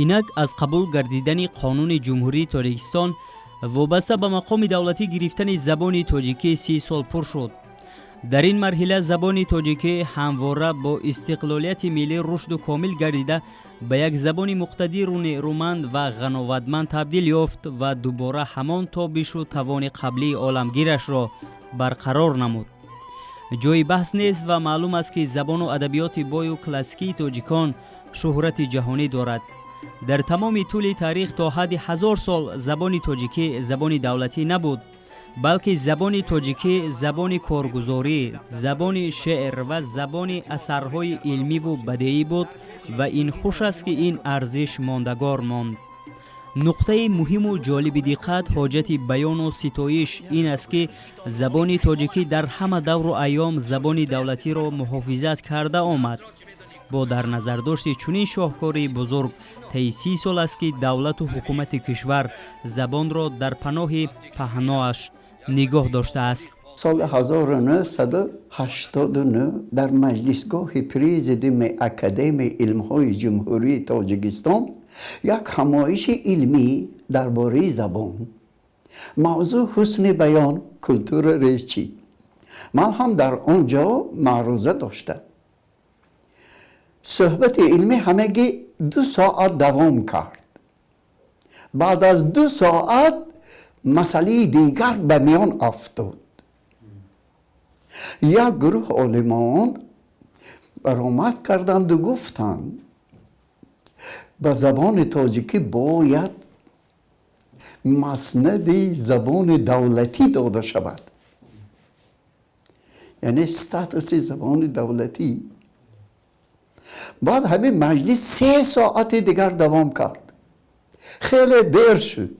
اینک از قبول گردیدن قانون جمهوری تاجیکستان وابسته به مقام دولتی گرفتن زبان تاجیکی 30 سال پر شد. در این مرحله زبان تاجیکی همواره با استقلالیت ملی رشد کامل گردیده به یک زبان مقتدر و نیرومند و غناوتمند تبدیل یافت و دوباره همان تابش و توان قبلی عالمگیرش را برقرار نمود. جای بحث نیست و معلوم است که زبان و ادبیات بای و کلاسیکی تاجیکان شهرت جهانی دارد. در تمام طول تاریخ تا حد 1000 سال زبان تاجیکی زبان دولتی نبود، بلکه زبان تاجیکی زبان کارگزاری، زبان شعر و زبان اثرهای علمی و بدیعی بود و این خوش است که این ارزش ماندگار ماند. نقطه مهم و جالب دقت حاجت بیان و ستایش این است که زبان تاجیکی در همه دور و ایام زبان دولتی را محافظت کرده آمد. با در نظر داشت چنین شاهکاری بزرگ طی 30 سال است که دولت و حکومت کشور زبان را در پناه پهناش نگاه داشته است. سال 1989 در مجلسگاه پریزیدیم اکادمی علم‌های جمهوری تاجیکستان یک همایش علمی درباره زبان، موضوع حسن بیان کلتور ریچی، من هم در آنجا معروضه داشتم. صحبت علمی همگی 2 ساعت دوام کرد. بعد از 2 ساعت مسئله دیگر به میان افتاد. یک گروه عالمان برآمد کردند و گفتند به زبان تاجیکی باید مسند زبان دولتی داده شود، یعنی استاتوس زبان دولتی. بعد همین مجلس 3 ساعت دیگر دوام کرد. خیلی دیر شد.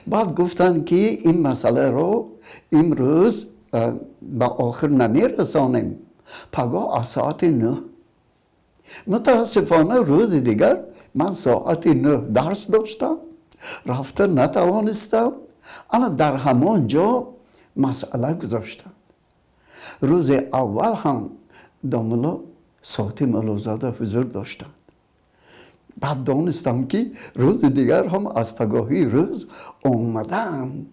بعد گفتند که این مسئله رو امروز به آخر نمیرسانیم، پگاه ساعت 9. متاسفانه روز دیگر من ساعت 9 درس داشتم، رفته نتوانستم. انا در همان جا مسئله گذاشتم. روز اول هم داملا ساعت ملازاده حضور داشتند. بعد دانستم که روز دیگر هم از پگاهی روز آمدند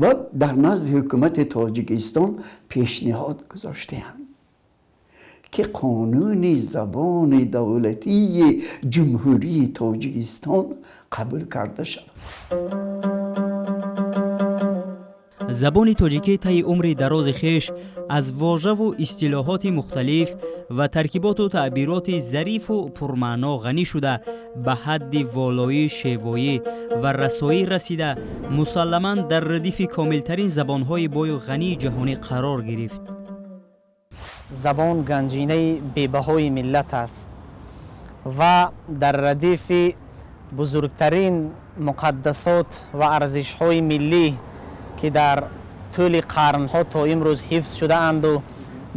و در نزد حکومت تاجیکستان پیشنهاد گذاشتند که قانون زبان دولتی جمهوری تاجیکستان قبول کرده شد. زبان تاجیکی طی عمر دراز خیش از واژه و اصطلاحات مختلف و ترکیبات و تعبیرات ظریف و پرمعنا غنی شده به حد والایی شیوایی و رسایی رسیده مسلماً در ردیف کاملترین زبانهای بای و غنی جهانی قرار گرفت. زبان گنجینه بی‌بهای ملت است و در ردیف بزرگترین مقدسات و ارزش‌های ملی که در طول قرنها تا امروز حفظ شده اند و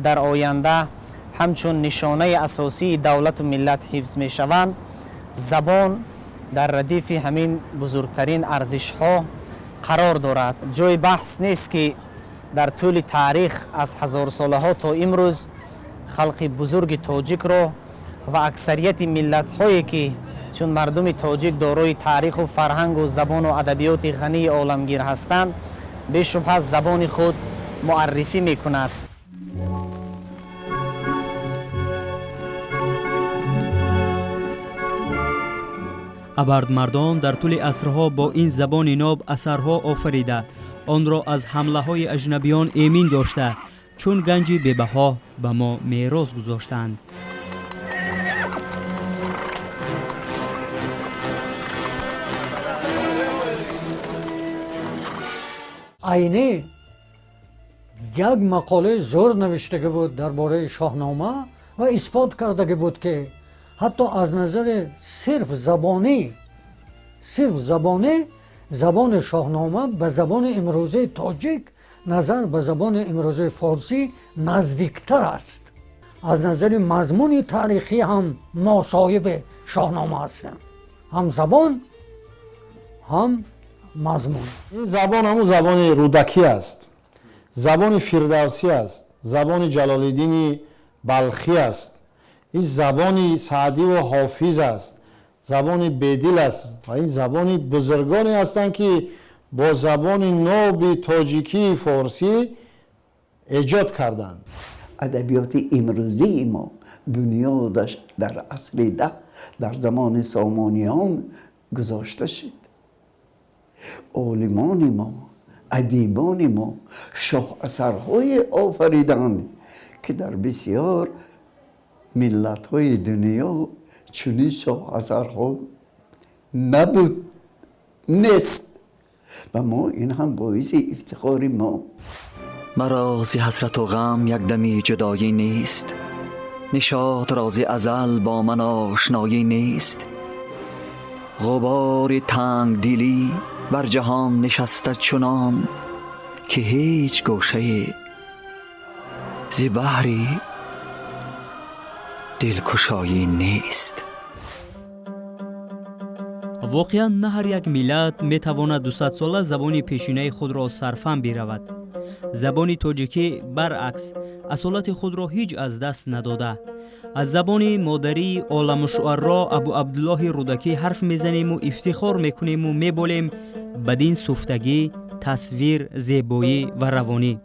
در آینده همچون نشانه اساسی دولت و ملت حفظ می شوند، زبان در ردیف همین بزرگترین ارزش‌ها قرار دارد. جای بحث نیست که در طول تاریخ از 1000 سالها تا امروز خلق بزرگ تاجیک را و اکثریت ملت‌هایی که چون مردم تاجیک دارای تاریخ و فرهنگ و زبان و ادبیات غنی عالمگیر هستند، بی‌شبهه زبان خود معرفی می‌کند. ابردمردان در طول عصرها با این زبان ناب اثرها آفریده، آن را از حمله‌های اجنبیان ایمن داشته چون گنجی بی‌بها به ما میراث گذاشتند. عینی یک مقاله زور نوشته بود درباره شاهنامه و اثبات کرده بود که حتی از نظر صرف زبانی زبان شاهنامه به زبان امروزه تاجیک نظر به زبان امروزه فارسی نزدیکتر است. از نظر مضمون تاریخی هم ما صاحب شاهنامه هستیم، هم زبان هم مضمون. این زبان همون زبان رودکی است، زبان فردوسی است، زبان جلال الدین بلخی است، این زبان سعدی و حافظ است، забони бедил аст ва ин забони бузургоне ҳастанд ки бо забони ноби тоҷикии форсӣ эҷод карданд. ادبیات امروزی ما بنیادش در عصر ده در زمان سامانیان گذاشته شد. عالمان ما، ادیبان ما شاه اثرهای آفریدن که در بسیار ملت‌های دنیا چنین شاه اثرها نبود، نیست و ما این هم باعث افتخار ما. مرا ز حسرت و غم یک دمی جدایی نیست، نشاط را ز ازل با من آشنایی نیست. غبار تنگ دلی بر جهان نشسته چنان که هیچ گوشه ز بحری دلکشایی نیست. واقعا نه هر یک ملت میتواند 200 ساله زبان پیشینه خود را صرفاً برود. زبان تاجیکی برعکس اصالت خود را هیچ از دست نداده. از زبان مادری عالم‌الشعرا ابو عبدالله رودکی حرف میزنیم و افتخار میکنیم و میبولیم بدین سوفتگی، تصویر، زیبایی و روانی.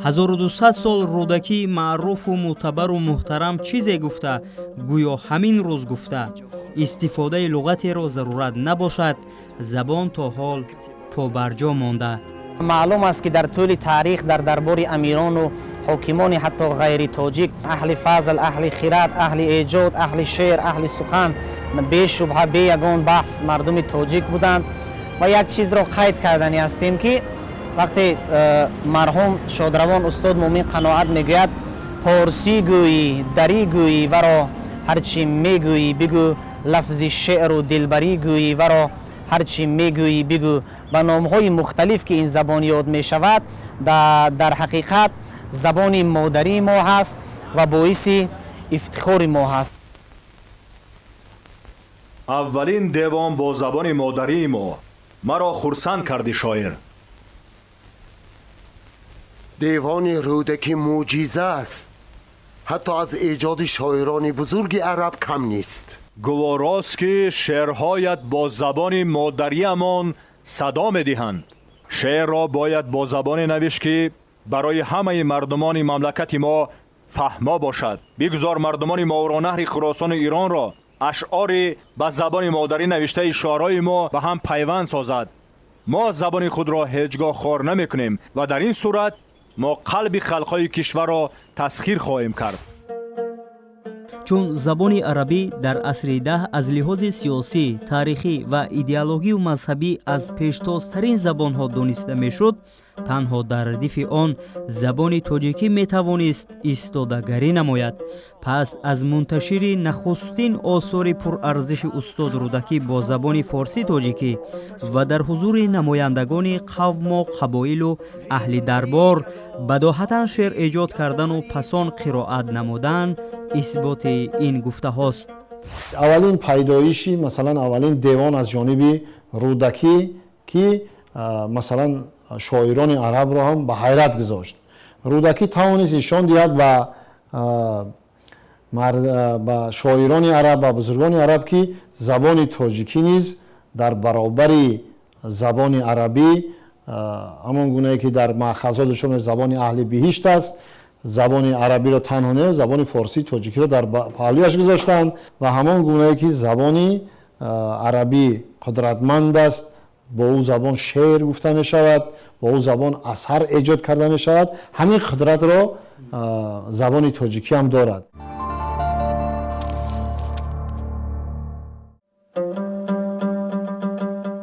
هزار و 200 سال رودکی معروف و معتبر و محترم چیزی گفته گویا همین روز گفته استفاده لغتی را ضرورت نباشد، زبان تا حال پابرجا مانده. معلوم است که در طول تاریخ در دربار امیران و حاکمان حتی غیر تاجیک، اهل فضل، اهل خرد، اهل ایجاد، اهل شعر، اهل سخن بی شبهه بی یگان بحث مردم تاجیک بودند. و یک چیز را قید کردنی هستیم که وقتی مرحوم شادروان استاد مومن قناعت میگوید پارسی گویی، دری گویی و را هرچی میگویی بگو، لفظ شعر و دلبری گویی و را هرچی میگویی بگو. به نامهای مختلف که این زبان یاد میشود در حقیقت زبان مادری ما هست و باعث افتخار ما هست. اولین دیوان با زبان مادری ما مرا خرسند کردی شاعر. دیوان رودکی معجزه است، حتی از ایجاد شاعران بزرگ عرب کم نیست. گواراست که شعرهایت با زبان مادریمان صدا می‌دهند. شعر را باید با زبان نوشت که برای همه مردمان مملکت ما فهما باشد. بگذار مردمان ماورانهر خراسان ایران را اشعار به زبان مادری نوشته شاعرای ما به هم پیوند سازد. ما زبان خود را هیچگاه خوار نمی‌کنیم و در این صورت ما قلب خلقای کشور را تسخیر خواهیم کرد. چون زبان عربی در عصر ده از لحاظ سیاسی، تاریخی و ایدئولوژی و مذهبی از پیشتازترین زبان‌ها دانسته میشد، تنها در ردیف آن زبان تاجیکی میتوانست ایستادگری نماید. پس از منتشری نخستین آثار پرارزش استاد رودکی با زبان فارسی تاجیکی و در حضور نمایندگان قوم و قبایل و اهل دربار بداهتاً شعر ایجاد کردن و پسان قرائت نمودن اثبات این گفته هاست. اولین پیدایشی مثلا اولین دیوان از جانب رودکی که مثلا شاعران عرب را هم به حیرت گذاشت. رودکی توانست نشان دهد به شاعران عرب و بزرگان عرب که زبان تاجیکی نیز در برابر زبان عربی همان گونه که در مأخذاتشون زبان اهل بهشت است، زبان عربی را تنها نه، زبان فارسی تاجیکی را در پهلویش گذاشتند و همان گونه که زبان عربی قدرتمند است، با او زبان شعر گفته می شود، با او زبان اثر ایجاد کرده می شود، همین قدرت را زبان تاجیکی هم دارد.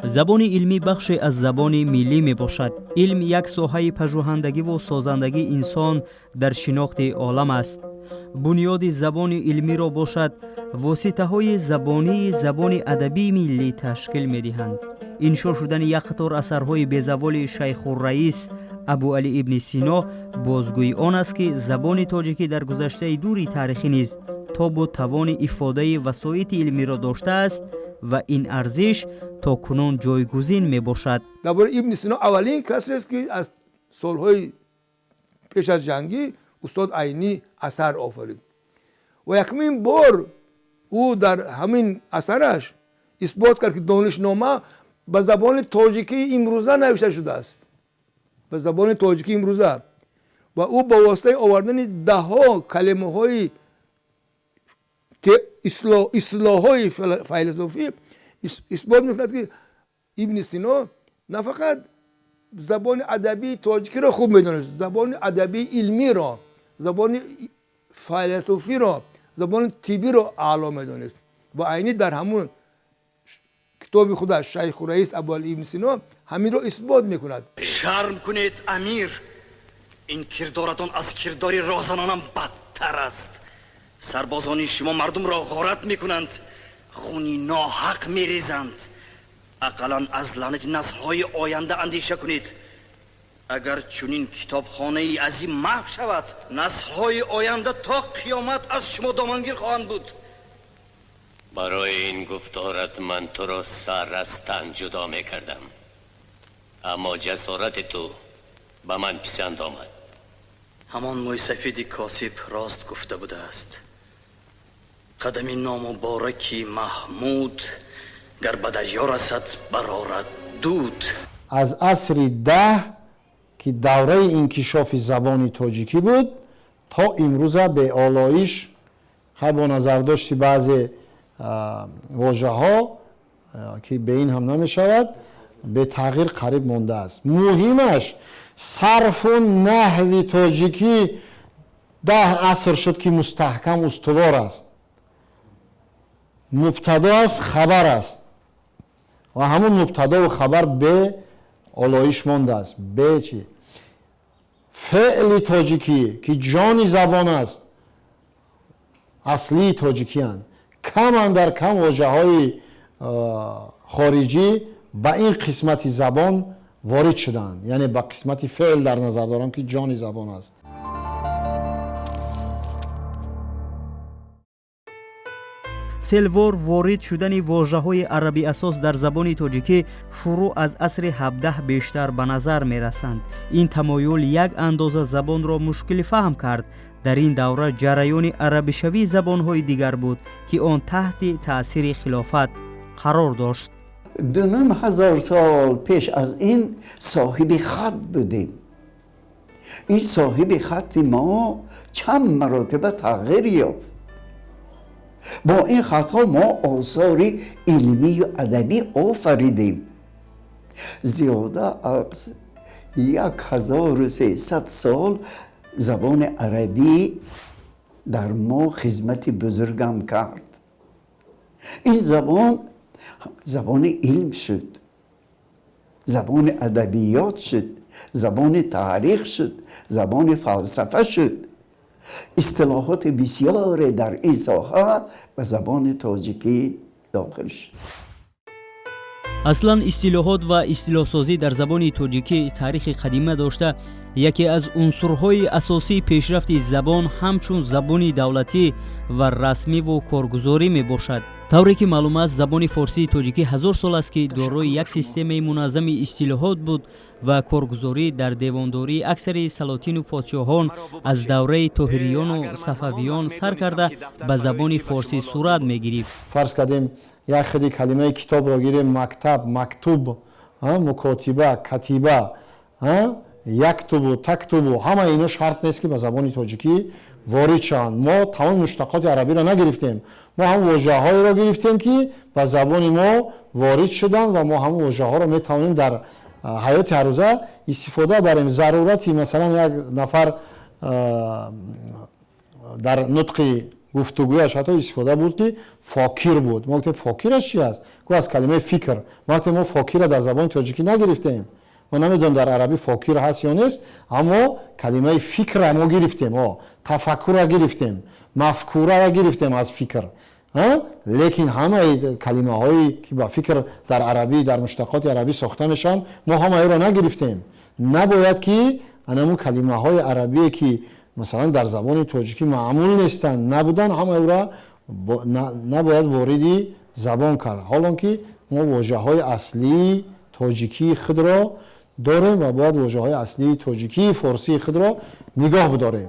زبان علمی بخش از زبان ملی می باشد. علم یک ساحه پژوهندگی و سازندگی انسان در شناخت عالم است. бунёди забони илмиро бошад, воситаҳои забонии забони адабии миллӣ ташкил медиҳанд. иншо шудани як қатор асарҳои безаволи шайхурраис абу али ибни сино бозгӯи он аст ки забони тоҷикӣ дар гузаштаи дури таърихӣ низ то бо тавони ифодаи васоити илмиро доштааст ва ин арзиш то кунун ҷойгузин мебошад. дар бораи ибни сино аввалин касест ки аз солҳои пеш аз ҷангӣ устод айнӣ асар офарид ва якмин бор ӯ дар ҳамин асараш исбот кард ки донишнома ба забони тоҷикии имрӯза навишта шудааст, ба забони тоҷикии имрӯза, ва ӯ ба воситаи овардани даҳҳо калимаҳои ислоҳҳои файлософӣ исбот мекунад ки ибни сино на фақат забони адабии тоҷикиро хуб медонист, забони адабии илмиро, забони файлософиро, забони тиббиро аъло медонист. ва айнӣ дар ҳамун китоби худаш шайхурраис абу али ибни сино ҳаминро исбот мекунад. шарм кунед амир, ин кирдоратон аз кирдори розанонам бадтар аст. сарбозони шумо мардумро ғорат мекунанд, хуни ноҳақ мерезанд. ақаллан аз лаънати наслҳои оянда андеша кунед. агар чунин китобхонаи азим маҳв шавад, наслҳои оянда то қиёмат аз шумо домангир хоҳанд буд. برای این گفتارت من تو را سر از تن جدا می کردم، اما جسارت تو به من پسند آمد. همان موسفید کاسب راست گفته بوده است. قدم نامبارکی محمود گر به دریا رسد برآرد دود. از عصر 10 که دوره انکشاف زبان تاجیکی بود تا امروز به آلایش با نظر داشتی بعضی واژه ها که به این هم نمی شود به تغییر قریب مانده است. مهمش صرف و نحو تاجیکی 10 عصر شد که مستحکم استوار است. مبتدا است، خبر است و همون مبتدا و خبر به آلایش مانده است. به چی؟ فعل تاجیکی که جان زبان است، اصلی تاجیکی هستند، کم اندر کم واژه های خارجی با این قسمت زبان وارد شدند، یعنی با قسمت فعل در نظر دارم که جان زبان است. سلوار وارد شدن واژه‌های عربی اساس در زبان تاجیکی شروع از عصر 17 بیشتر به نظر می رسند. این تمایل یک اندازه زبان را مشکل فهم کرد. در این دوره جریان عربی شوی زبان‌های دیگر بود که آن تحت تأثیر خلافت قرار داشت. 2000 سال پیش از این صاحب خط بودیم. این صاحب خط ما چند مراتب تغییر یافت. با این خطها ما آثار علمی و ادبی آفریدیم. زیاده از 1300 سال زبان عربی در ما خدمت بزرگم کرد. این زبان علم شد، زبان ادبیات شد، زبان تاریخ شد، زبان فلسفه شد. اصطلاحات بسیار در این ساحه به زبان تاجیکی داخل شد. اصلا اصطلاحات و اصطلاح‌سازی در زبان تاجیکی تاریخ قدیمه داشته. یکی از عنصرهای اساسی پیشرفت زبان همچون زبان دولتی و رسمی و کارگزاری می باشد. طوری که معلوم است زبان فارسی تاجیکی 1000 سال است که دارای یک سیستم منظم اصطلاحات بود و کارگزاری در دیوانداری اکثر سلاطین و پادشاهان از دوره طاهریان و صفویان سر کرده به زبان فارسی صورت می گرفت. فرض کردیم یک خیلی کلمه کتاب را گیریم، مکتب، مکتوب، مکاتبه، کتیبه، یکتب، تکتب، همه اینا شرط نیست که به زبان تاجیکی وارد شوند. ما تمام مشتقات عربی را نگرفتیم، ما هم واژه هایی را گرفتیم که به زبان ما وارد شدند و ما هم واژه ها را می توانیم در حیات هر روزه استفاده بریم. ضرورتی مثلا یک نفر در نطق گفتگویش حتی استفاده بود که فاکر بود. ما گفتیم فاکرش چی است؟ گفت از کلمه فکر. ما گفتیم ما فاکر را در زبان تاجیکی نگرفتیم، ما نمیدونم در عربی فکر هست یا نیست، اما کلمه فکر ما گرفتیم، تفکر را گرفتیم، مفکوره را گرفتیم از فکر. لیکن همه کلمه هایی که با فکر در عربی در مشتقات عربی ساخته میشن ما همه را نگرفتیم. نباید که انمو کلمه های عربی که مثلا در زبان تاجیکی معمول نیستن نبودن همه را نباید واردی زبان کرد، حالا که ما واژه های اصلی تاجیکی خود را داریم و باید واژه های اصلی تاجیکی فارسی خود را نگاه بداریم.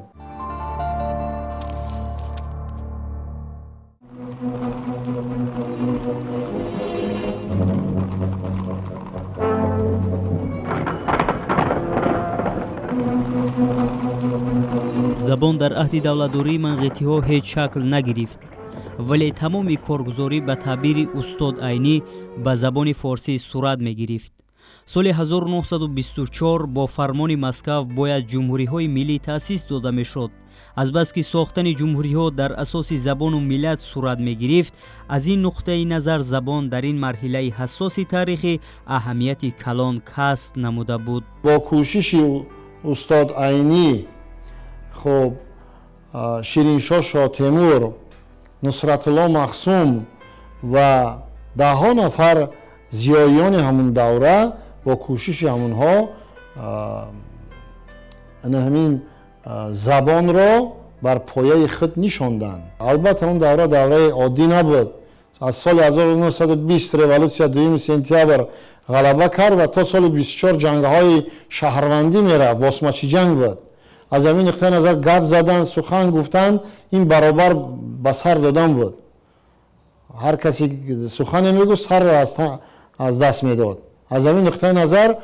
забон дар аҳди давлатдории манғитиҳо ҳеҷ шакл нагирифт, вале тамоми коргузорӣ ба таъбири устод Айнӣ ба забони форсӣ сурат мегирифт. соли 1924 бо фармони Москав бояд ҷумҳуриҳои миллӣ таъсис дода мешуд. азбаски сохтани ҷумҳуриҳо дар асоси забону миллат сурат мегирифт, аз ин нуқтаи назар забон дар ин марҳилаи ҳассоси таърихӣ аҳамияти калон касб намуда буд. бо кӯшиши устод Айнӣ خب شیرینشاه شاه تیمور، نصرت الله مخصوم و ده ها نفر زیایان همون دوره با کوشش همونها همین زبان را بر پایه خود نشاندند. البته اون دوره عادی نبود. از سال 1920 رولوسیا 2 سپتامبر غلبه کرد و تا سال 24 جنگ‌های شهروندی میرفت، باسمچی جنگ بود. از همین نقطه نظر گپ زدن، سخن گفتن، این برابر به سر دادن بود. هر کسی سخن میگو سر را از دست میداد. از همین نقطه نظر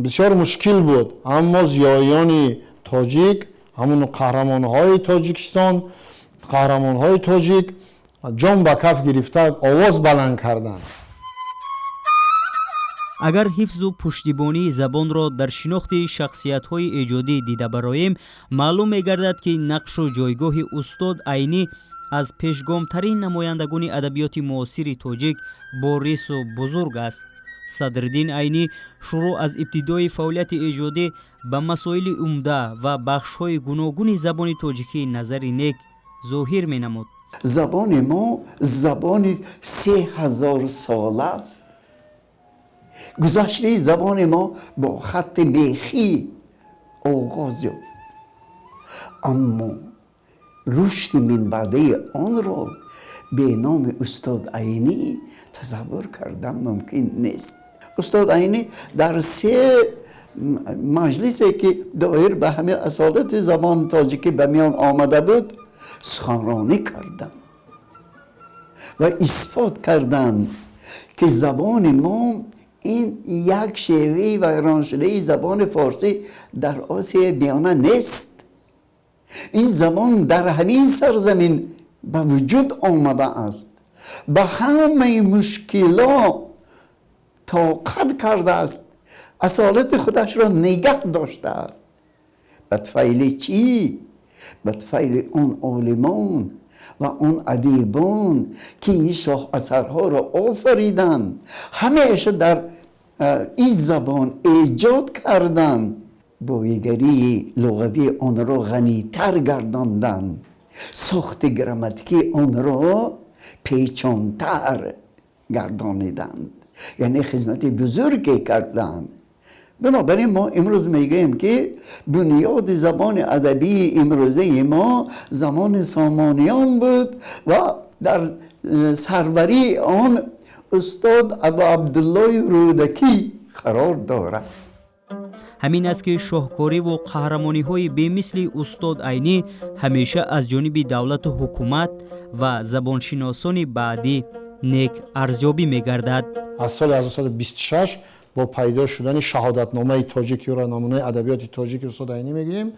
بسیار مشکل بود، اما زیایان تاجیک، همون قهرمانهای تاجیکستان، قهرمانهای تاجیک جان به کف گرفته آواز بلند کردند. агар ҳифзу пуштибонии забонро дар шинохти шахсиятҳои эҷодӣ дида бароем, маълум мегардад ки нақшу ҷойгоҳи устод Айнӣ аз пешгомтарин намояндагони адабиёти муосири тоҷик борису бузург аст. Садриддин Айнӣ шурӯъ аз ибтидои фаъолияти эҷодӣ ба масоили умда ва бахшҳои гуногуни забони тоҷикии назари нек зоҳир менамуд. забони мо забони 3000 сола аст. گذشته زبان ما با خط میخی آغاز یافت، اما رشد من بعده آن را به نام استاد عینی تصور کردن ممکن نیست. استاد عینی در 3 مجلسی که دایر به همین اصالت زبان تاجیکی به میان آمده بود سخنرانی کردند و اثبات کردند که زبان ما این یک شیوه و رانشده زبان فارسی در آسیای میانه نیست. این زبان در همین سرزمین به وجود آمده است، به همه مشکلات طاقت کرده است، اصالت خودش را نگه داشته است. بدفعل چی؟ بدفعل اون عالمان و اون ادیبان که این شاه اثرها را آفریدند، همیشه در این زبان ایجاد کردند، بایگری لغوی آن را غنیتر گرداندند، ساخت گراماتیکی آن را پیچانتر گردانیدند، یعنی خدمت بزرگی کردند. بنابراین ما امروز میگیم که بنیاد زبان ادبی امروزه ما زمان سامانیان بود و در سروری آن استاد ابا عبدالله رودکی قرار دارد. ҳамин аст ки шоҳкориву қаҳрамониҳои бемисли устод Айнӣ ҳамеша аз ҷониби давлату ҳукумат ва забоншиносони баъдӣ нек арзёбӣ мегардад. аз соли 1926 با پیدا شدن شهادتنامه تاجیکی را نمونه ادبیات تاجیک استاد عینی میگیم،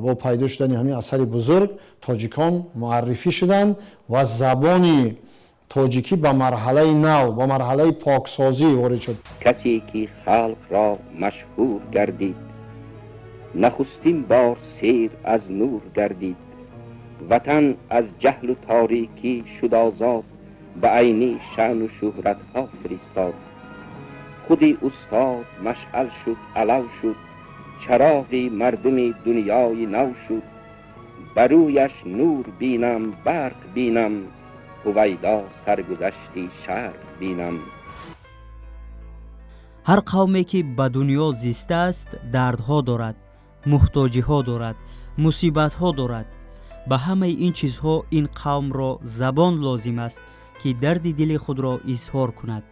با پیدا شدن همین اثر بزرگ تاجیکان معرفی شدند و زبان تاجیکی به مرحله نو، به مرحله پاکسازی وارد شد. کسی که خلق را مشهور گردید، نخستین بار سیر از نور گردید، وطن از جهل و تاریکی شد آزاد، به عینی شأن و شهرت ها فرستاد. خودی استاد مشعل شد علو شد، چراغی مردم دنیای نو شد. برویش نور بینم برق بینم، هویدا سرگذشتی شرق بینم. هر قومی که به دنیا زیسته است دردها دارد، محتاجی ها دارد، مصیبت ها دارد. به همه این چیزها این قوم را زبان لازم است که درد دل خود را اظهار کند.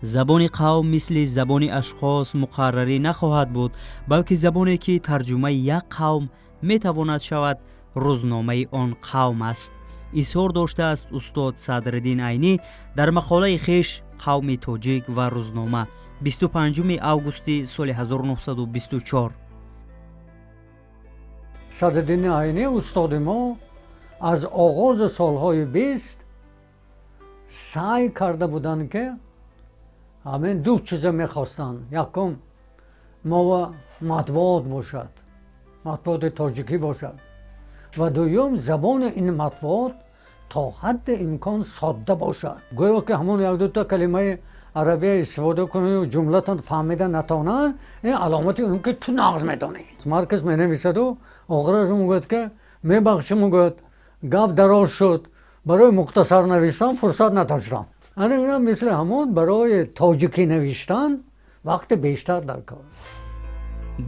زبان قوم مثل زبان اشخاص مقرری نخواهد بود، بلکه زبانی که ترجمه یک قوم میتواند شود روزنامه آن قوم است. اظهار داشته است استاد صدرالدین عینی در مقاله خویش قوم تاجیک و روزنامه 25 اوگوست سال 1924. صدرالدین عینی استاد ما از آغاز سالهای 20 سعی کرده بودند که همین دو چیز میخواستند. یکم ما مطبوعات باشد، مطبوعات تاجیکی باشد، و دوم زبان این مطبوعات تا حد امکان ساده باشد. گویا که همون یک دو تا کلمه عربی استفاده کنه و جملتان فهمیده نتانه، این علامتی اون که تو نغز میدانی. مارکس می نویسد و آخرش میگوید که میبخشم، میگوید گپ دراز شد، برای مختصر نوشتن فرصت نداشتم. انا مثل همون برای تاجیکی نوشتن وقت بیشتر در کار.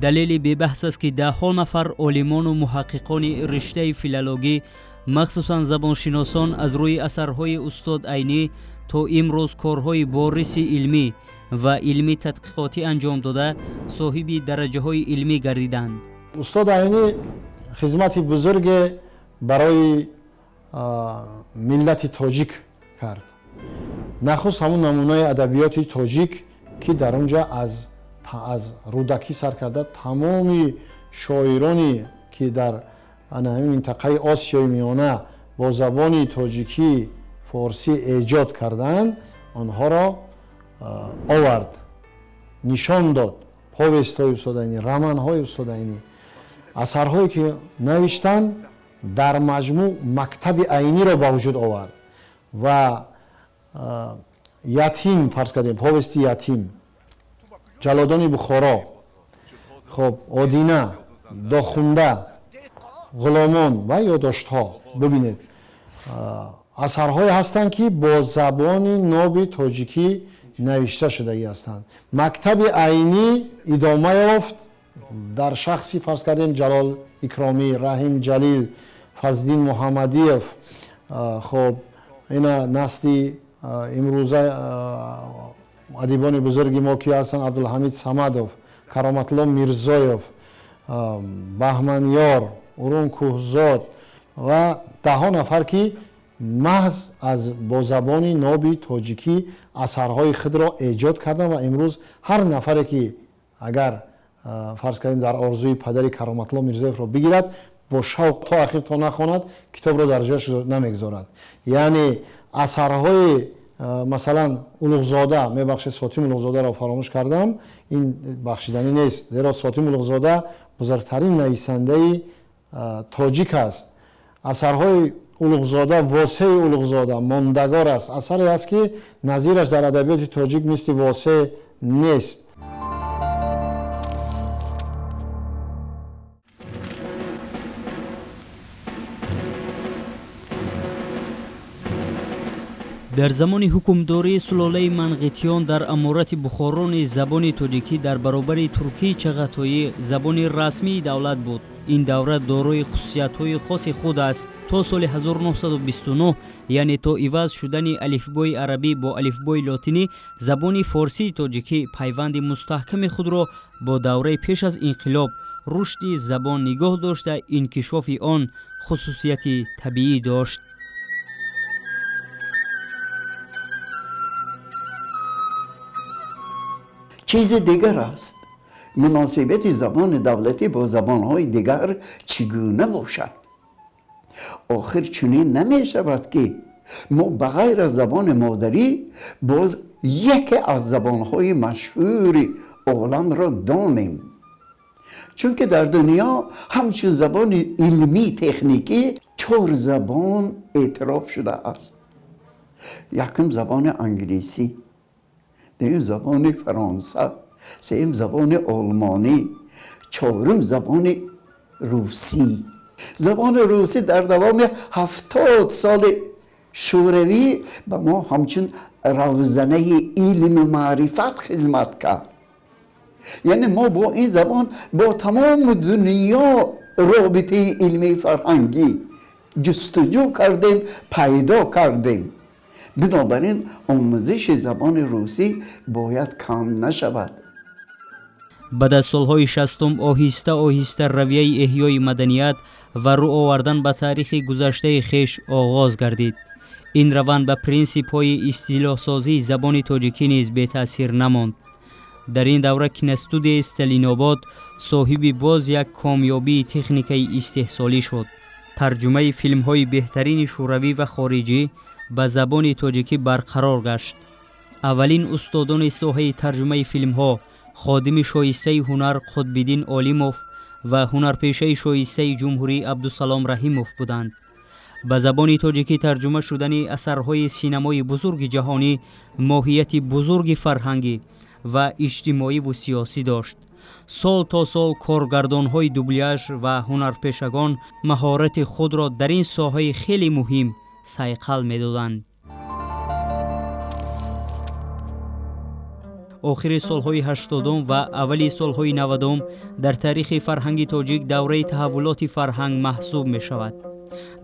دلیل بی بحث است که ده ها نفر عالمان و محققان رشته فیلولوژی مخصوصا زبانشناسان از روی اثرهای استاد عینی تا امروز کارهای بارز علمی و علمی تحقیقاتی انجام داده صاحب درجه های علمی گردیدند. استاد عینی خدمت بزرگ برای ملت تاجیک کرد. نخست همون نمونه ادبیات تاجیک که در اونجا از رودکی سر کرده تمامی شاعرانی که در همین منطقه آسیای میانه با زبان تاجیکی فارسی ایجاد کردند، آنها را آورد، نشان داد. پاوست‌های استاد عینی، رمان‌های استاد عینی، اثرهایی که نوشتن در مجموع مکتب عینی را به وجود آورد. و یتیم فرض کردیم، پاوست یتیم، جلادان بخارا، خب آدینه، داخونده، غلامان و یادداشت‌ها، ببینید اثرهایی هستند که با زبان ناب تاجیکی نوشته شده هستند. مکتب عینی ادامه یافت در شخصی فرض کردیم جلال اکرامی، رحیم جلیل، فضلدین محمدیف، خب اینا نسلی امروزه ادیبان بزرگی ما که هستند، عبدالحمید صمدوف، کرامت الله میرزایف، بهمن یار، ارون کوهزاد و ده ها نفر که محض از با زبان ناب تاجیکی اثرهای خود را ایجاد کردند و امروز هر نفری که اگر فرض کردیم در آرزوی پدر کرامت الله میرزایف را بگیرد، با شوق تا آخر تا نخواند کتاب را در جایش نمیگذارد. یعنی اثرهای مثلا اولوغزاده، میبخشید ساطم اولوغزاده را فراموش کردم، این بخشیدنی نیست، زیرا ساطم اولوغزاده بزرگترین نویسنده تاجیک است. اثرهای اولوغزاده، واسه اولوغزاده ماندگار است، اثری است که نظیرش در ادبیات تاجیک مثل واسه نیست. در زمان حکومداری سلاله منقیتیان در امارت بخاران زبان تاجیکی در برابر ترکی چغاتایی زبان رسمی دولت بود. این دوره دارای خصوصیت‌های خاص خود است. تا سال 1929 یعنی تا عوض شدن الفبای عربی با الفبای لاتینی، زبان فارسی تاجیکی پیوند مستحکم خود را با دوره پیش از انقلاب رشد زبان نگاه داشته انکشاف آن خصوصیت طبیعی داشت. چیز دیگر است مناسبت زبان دولتی با زبانهای دیگر چگونه باشد. آخر چنین نمی شود که ما بغیر از زبان مادری باز یکی از زبانهای مشهور عالم را دانیم، چون که در دنیا همچون زبان علمی تکنیکی 4 زبان اعتراف شده است. یکم زبان انگلیسی، دویم زبان فرانسه، سوم زبان آلمانی، چهارم زبان روسی. زبان روسی در دوام 70 سال شوروی به ما همچون روزنه علم و معرفت خدمت کرد. یعنی ما با این زبان با تمام دنیا رابطه علمی فرهنگی جستجو کردیم، پیدا کردیم. بنابراین آموزش زبان روسی باید کم نشود. بعد از سالهای 60 آهسته آهسته رویه احیای مدنیت و رو آوردن به تاریخ گذشته خویش آغاز گردید. این روند به پرینسیپ های اصطلاح سازی زبان تاجیکی نیز بی تاثیر نماند. در این دوره کینستودیو استالیناباد صاحب باز یک کامیابی تکنیکی استحصالی شد. ترجمه فیلم های بهترین شوروی و خارجی به زبان تاجیکی برقرار گشت. اولین استادان ساحه ترجمه فیلم ها خادم شایسته هنر قطب‌الدین عالیموف و هنرپیشه شایسته جمهوری عبدالسلام رحیموف بودند. به زبان تاجیکی ترجمه شدن اثرهای سینمای بزرگ جهانی ماهیت بزرگ فرهنگی و اجتماعی و سیاسی داشت. سال تا سال کارگردان‌های دوبلیاژ و هنرپیشگان مهارت خود را در این ساحه خیلی مهم صیقل می‌دادند. آخر سالهای 80 و اولی سالهای 90 در تاریخ فرهنگ تاجیک دوره تحولات فرهنگ محسوب می شود.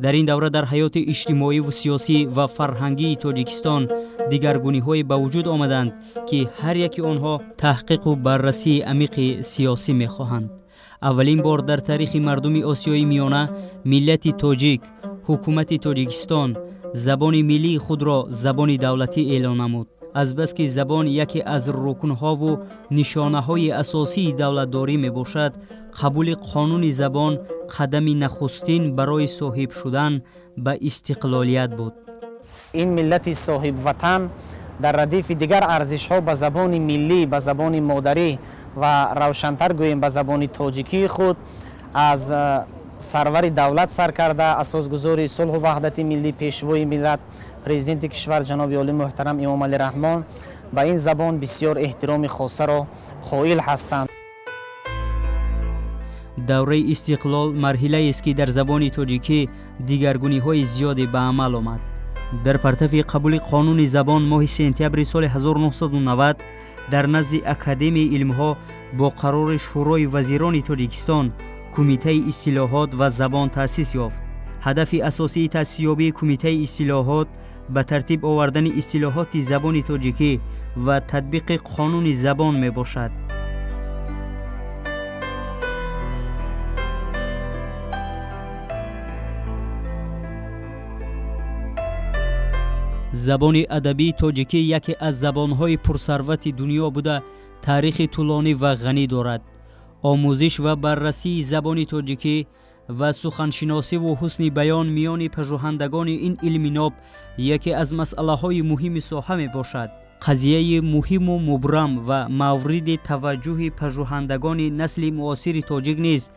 در این دوره در حیات اجتماعی و سیاسی و فرهنگی تاجیکستان دیگرگونی های به وجود آمدند که هر یکی آنها تحقیق و بررسی عمیق سیاسی می خواهند. اولین بار در تاریخ مردم آسیای میانه ملت تاجیک، حکومت تاجیکستان زبان ملی خود را زبان دولتی اعلان نمود. از بس که زبان یکی از رکنها و نشانه های اساسی دولتداری می باشد، قبول قانون زبان قدم نخستین برای صاحب شدن به استقلالیت بود. این ملت صاحب وطن در ردیف دیگر ارزش ها به زبان ملی، به زبان مادری و روشنتر گوییم به زبان تاجیکی خود از سرور دولت سر کرده، اساسگذار صلح و وحدت ملی، پیشوای ملت پرزیدنت کشور جناب عالی محترم امام علی رحمان به این زبان بسیار احترام خاصه را قائل هستند. دوره استقلال مرحله است که در زبان تاجیکی دیگرگونی های زیادی به عمل آمد. در پرتو قبول قانون زبان ماه سپتامبر سال 1990 در نزد اکادمی علم ها با قرار شورای وزیران تاجیکستان کمیته اصلاحات و زبان تأسیس یافت. هدف اساسی تأسیس‌یابی کمیته اصلاحات به ترتیب آوردن اصلاحات زبان تاجیکی و تطبیق قانون زبان می باشد. زبان ادبی تاجیکی یکی از زبان‌های پرثروت دنیا بوده تاریخ طولانی و غنی دارد. آموزش و بررسی زبان تاجیکی و سخنشناسی و حسن بیان میان پژوهندگان این علم ناب یکی از مسئله‌های مهم ساحه می باشد. قضیه مهم و مبرم و مورد توجه پژوهندگان نسل معاصر تاجیک نیز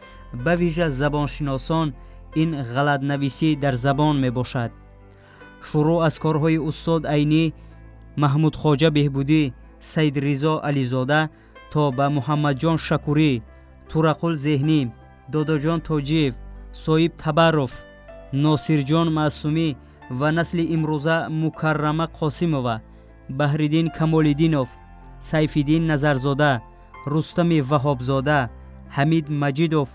به ویژه زبانشناسان این غلط نویسی در زبان می باشد. شروع از کارهای استاد عینی، محمود خواجه بهبودی، سید رضا علیزاده تا به محمد جان شکوری، تورقل ذهنی، دادا جان تاجیف، صاحب تبرف، ناصر جان معصومی و نسل امروزه مکرمه قاسموه، بحرالدین کمال‌الدینوف، سیف‌الدین نظرزاده، رستم وهابزاده، حمید مجیدوف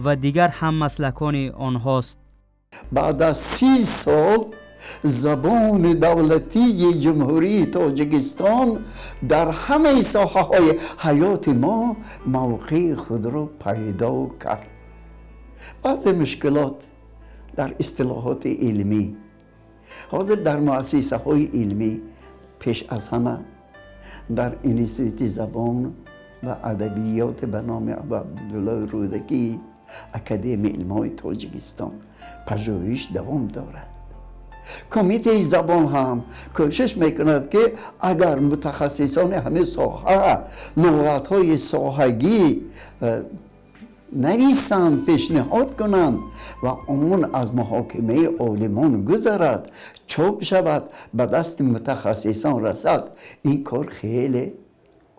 و دیگر هم مسلکان آنهاست. بعد از 30 سال زبان دولتی جمهوری تاجیکستان در همه ساحه های حیات ما موقع خود را پیدا کرد. بعضی مشکلات در اصطلاحات علمی، حاضر در مؤسسه های علمی، پیش از همه در انستیتوت زبان و ادبیات به نام عبدالله رودکی اکادمی علم‌های تاجیکستان پژوهش دوام دارد. کمیته زبان هم کوشش میکند که اگر متخصصان همه ساحه لغت‌های ساحگی نویسند پیشنهاد کنند و اون از محاکمه عالمان گذرد چاپ شود به دست متخصصان رسد این کار خیلی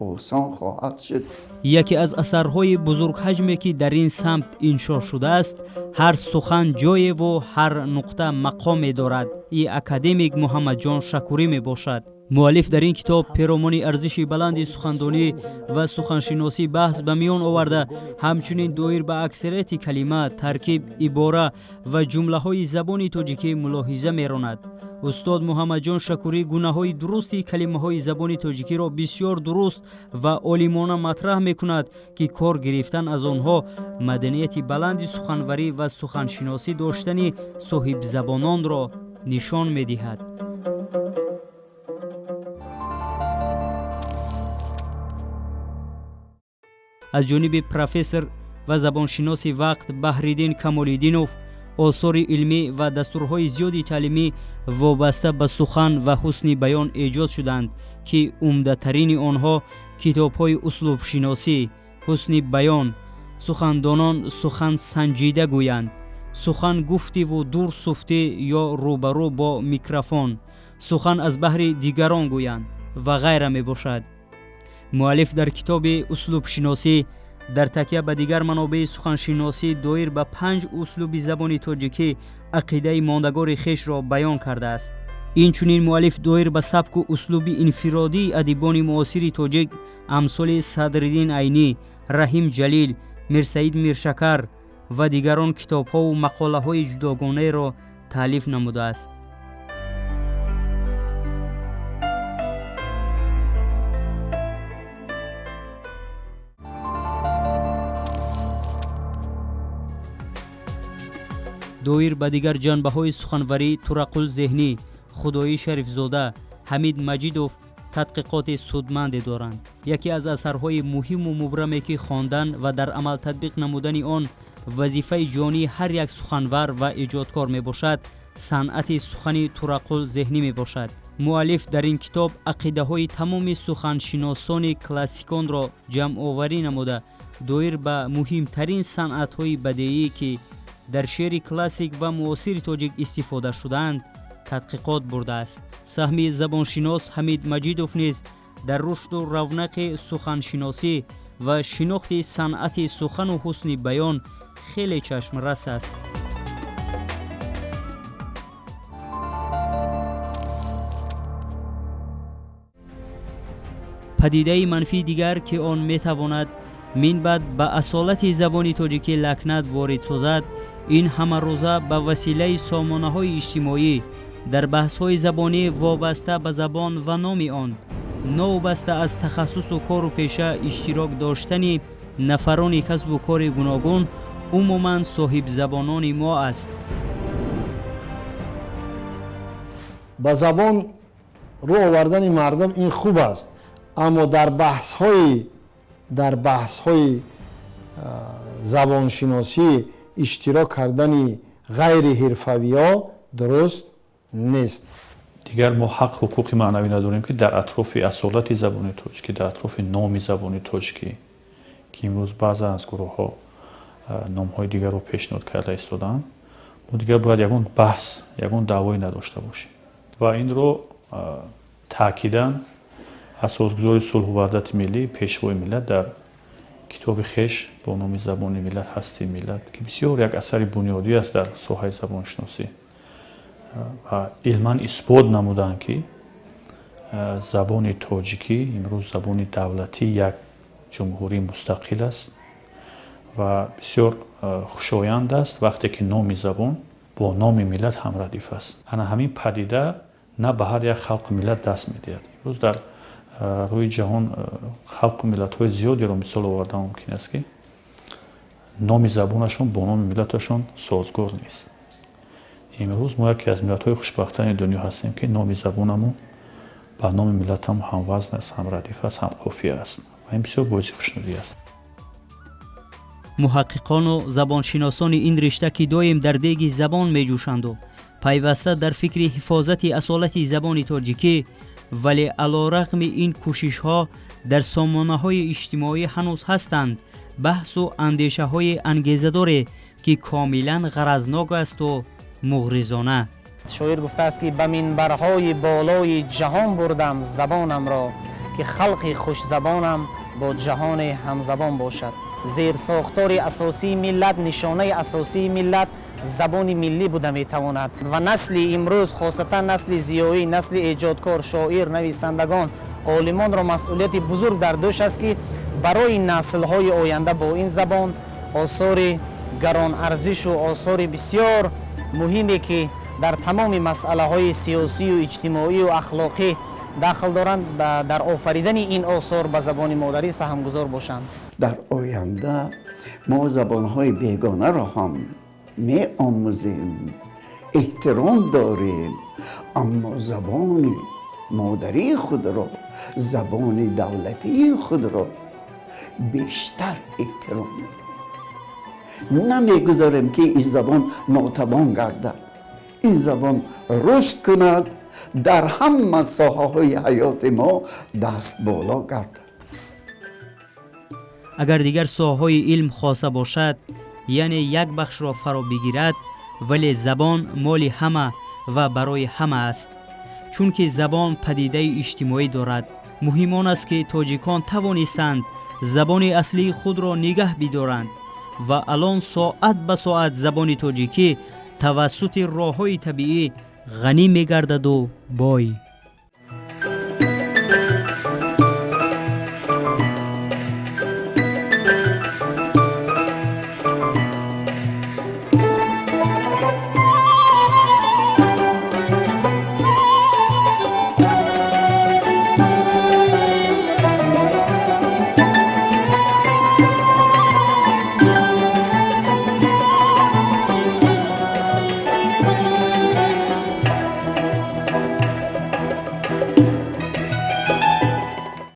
آسان خواهد شد. یکی از اثرهای بزرگ حجمی که در این سمت انشا شده است هر سخن جای و هر نقطه مقام دارد. این اکادمیک محمد جان شکوری می باشد. مؤلف در این کتاب پیرامون ارزش بلند سخنرانی و سخنشناسی بحث به میان آورده، همچنین دایر به اکثریت کلمات، ترکیب، عباره و جمله های زبان تاجیکی ملاحظه می‌راند. استاد محمد جان شکوری گونه‌های درستی کلمه‌های زبان تاجیکی را بسیار درست و عالمانه مطرح می‌کند که کار گرفتن از آنها مدنیت بلند سخنوری و سخنشناسی داشتن صاحب زبانان را نشان می‌دهد. از جانب پروفسور و زبانشناس وقت بحرالدین کمال‌الدینوف آثار علمی و دستورهای زیادی تعلیمی وابسته به سخن و حسن بیان ایجاد شدند که عمده‌ترین آنها کتاب‌های اسلوب شناسی، حسن بیان، سخندانان سخن سنجیده گویند، سخن گفتی و دور سفته یا روبرو با میکروفون، سخن از بحر دیگران گویند و غیره می باشد. مؤلف در کتاب اسلوب شناسی در تکیه به دیگر منابع سخنشناسی دایر به 5 اسلوب زبان تاجیکی عقیده ماندگار خیش را بیان کرده است. این چنین مؤلف دایر به سبک و اسلوب انفرادی ادیبان معاصر تاجیک امثال صدرالدین عینی، رحیم جلیل، میرسعید میرشکر و دیگران کتاب‌ها و مقاله‌های جداگانه را تالیف نموده است. دایر به دیگر جنبه‌های سخنوری طرق ذهنی، خدایی شریفزاده، حمید مجیدوف تحقیقات سودمند دارند. یکی از اثرهای مهم و مبرمی که خواندن و در عمل تطبیق نمودن آن وظیفه جانی هر یک سخنور و ایجادکار می باشد، صنعت سخن طرق ذهنی می باشد. مؤلف در این کتاب عقیده های تمام سخنشناسان کلاسیکان را جمع آوری نموده دایر به مهمترین صنعت های بدیعی که در شعر کلاسیک و معاصر تاجیک استفاده شدند تحقیقات برده است. سهمی زبانشناس حمید مجیدوف نیز در رشد و رونق سخنشناسی و شناخت صنعت سخن و حسن بیان خیلی چشم رس است. پدیده منفی دیگر که آن میتواند من بعد به اصالت زبان تاجیکی لکنت وارد سازد، این همه روزه به وسیله سامانه‌های اجتماعی در بحث‌های زبانی وابسته به زبان و نام آن، نوبسته از تخصص و کار و پیشه اشتراک داشتن نفران کسب و کار گوناگون عموماً صاحب زبانان ما است. به زبان رو آوردن مردم این خوب است، اما در بحث‌های زبانشناسی اشتراک کردن غیر حرفه‌ای‌ها درست نیست. دیگر ما حق حقوق معنوی نداریم که در اطراف اصالت زبان تاجیکی، در اطراف نام زبان تاجیکی که امروز بعضی از گروه‌ها نام‌های دیگر رو پیشنهاد کرده ایستادند، ما دیگر باید یگان بحث، یگان دعوایی نداشته باشیم و این رو تاکیداً اساسگذار صلح و وحدت ملی پیشوای ملت در کتاب خیش با نام زبان ملت هستی ملت که بسیار یک اثر بنیادی است در ساحه زبان شناسی و علما اثبات نمودند که زبان تاجیکی امروز زبان دولتی یک جمهوری مستقل است و بسیار خوشایند است وقتی که نام زبان با نام ملت هم ردیف است. همین پدیده نه به هر یک خلق ملت دست می‌دهد. امروز در روی جهان خلق و ملت‌های زیادی رو مثال آوردن ممکن است که نام زبانشون با نام ملتشون سازگار نیست. امروز ما یکی از ملت‌های خوشبختانه دنیا هستیم که نام زبانمون با نام ملتم هم وزن است، هم ردیف است، هم قافیه است و این بسیار باعث خوشنودی است. محققان و زبانشناسان این رشته که دایم در دیگ زبان می‌جوشند و پیوسته در فکر حفاظت اصالت زبان تاجیکی، ولی علیرغم این کوشش‌ها در سامانه‌های اجتماعی هنوز هستند بحث و اندیشه های انگیزه‌دار که کاملا غرضناک است و مغرضانه. شاعر گفته است که به منبرهای بالای جهان بردم زبانم را که خلق خوش زبانم با جهان همزبان باشد. زیر ساختار اساسی ملت، نشانه اساسی ملت زبان ملی بوده میتواند و نسل امروز خاصتا نسل زیایی، نسل ایجادکار، شاعر، نویسندگان، عالمان را مسئولیت بزرگ در دوش است که برای نسل های آینده با این زبان آثار گران ارزش و آثار بسیار مهمی که در تمام مسئله های سیاسی و اجتماعی و اخلاقی داخل دارند در آفریدن این آثار به زبان مادری سهمگذار باشند. در آینده ما زبانهای بیگانه را هم می آموزیم، احترام داریم، اما زبان مادری خود را، زبان دولتی خود را بیشتر احترام می‌کنیم. نمیگذاریم که این زبان ناتوان گردد. این زبان رشد کند، در همه ساحه‌های حیات ما دست بالا گردد. اگر دیگر ساحه‌های علم خاصه باشد، یعنی یک بخش را فرا بگیرد، ولی زبان مال همه و برای همه است. چون که زبان پدیده اجتماعی دارد، مهم آن است که تاجیکان توانستند زبان اصلی خود را نگه بدارند و الان ساعت به ساعت زبان تاجیکی توسط راه‌های طبیعی غنی می‌گردد و بای